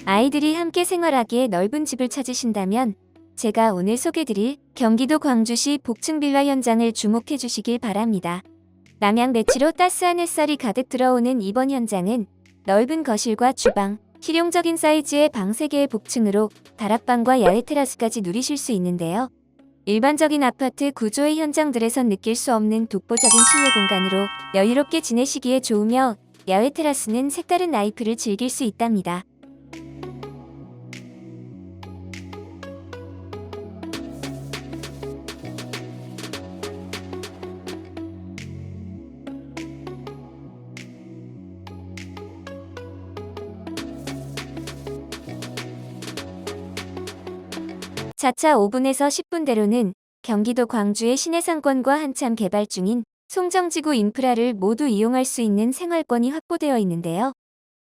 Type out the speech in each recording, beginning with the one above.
아이들이 함께 생활하기에 넓은 집을 찾으신다면 제가 오늘 소개드릴 경기도 광주시 복층빌라 현장을 주목해 주시길 바랍니다. 남향배치로 따스한 햇살이 가득 들어오는 이번 현장은 넓은 거실과 주방, 실용적인 사이즈의 방 3개의 복층으로 다락방과 야외 테라스까지 누리실 수 있는데요. 일반적인 아파트 구조의 현장들에선 느낄 수 없는 독보적인 실내 공간으로 여유롭게 지내시기에 좋으며 야외 테라스는 색다른 라이프를 즐길 수 있답니다. 자차 5분에서 10분대로는 경기도 광주의 시내 상권과 한참 개발 중인 송정지구 인프라를 모두 이용할 수 있는 생활권이 확보되어 있는데요.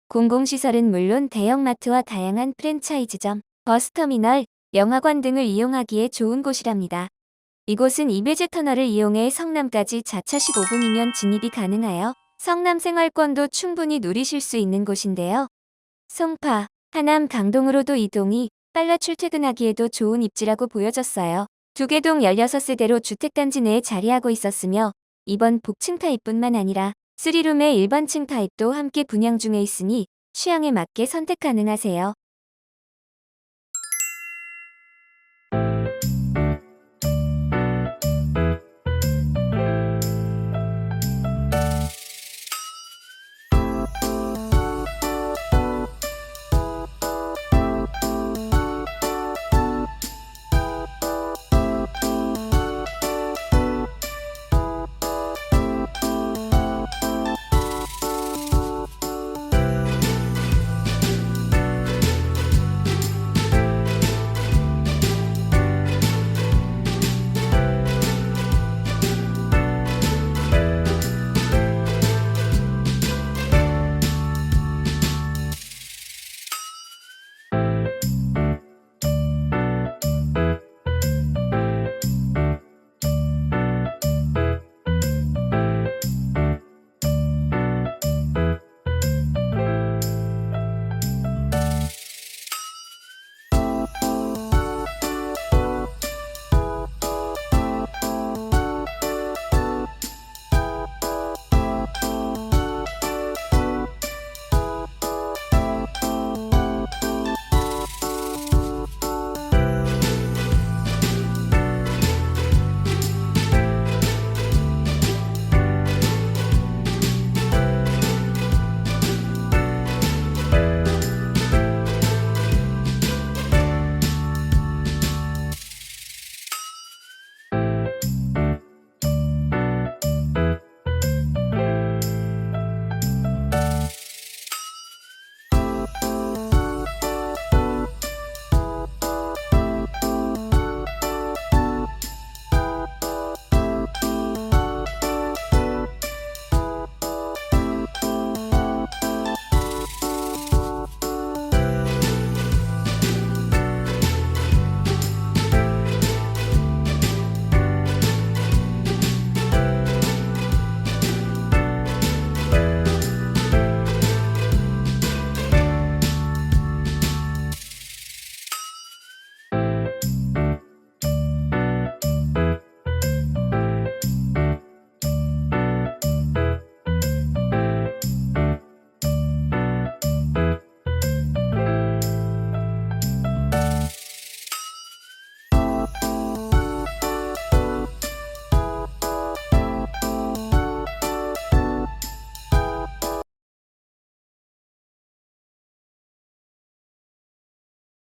공공시설은 물론 대형마트와 다양한 프랜차이즈점, 버스터미널, 영화관 등을 이용하기에 좋은 곳이랍니다. 이곳은 이배제 터널을 이용해 성남까지 자차 15분이면 진입이 가능하여 성남 생활권도 충분히 누리실 수 있는 곳인데요. 송파, 하남, 강동으로도 이동이 빨라 출퇴근하기에도 좋은 입지라고 보여졌어요. 2개 동 16세대로 주택단지 내에 자리하고 있었으며 이번 복층 타입뿐만 아니라 3룸의 일반층 타입도 함께 분양 중에 있으니 취향에 맞게 선택 가능하세요.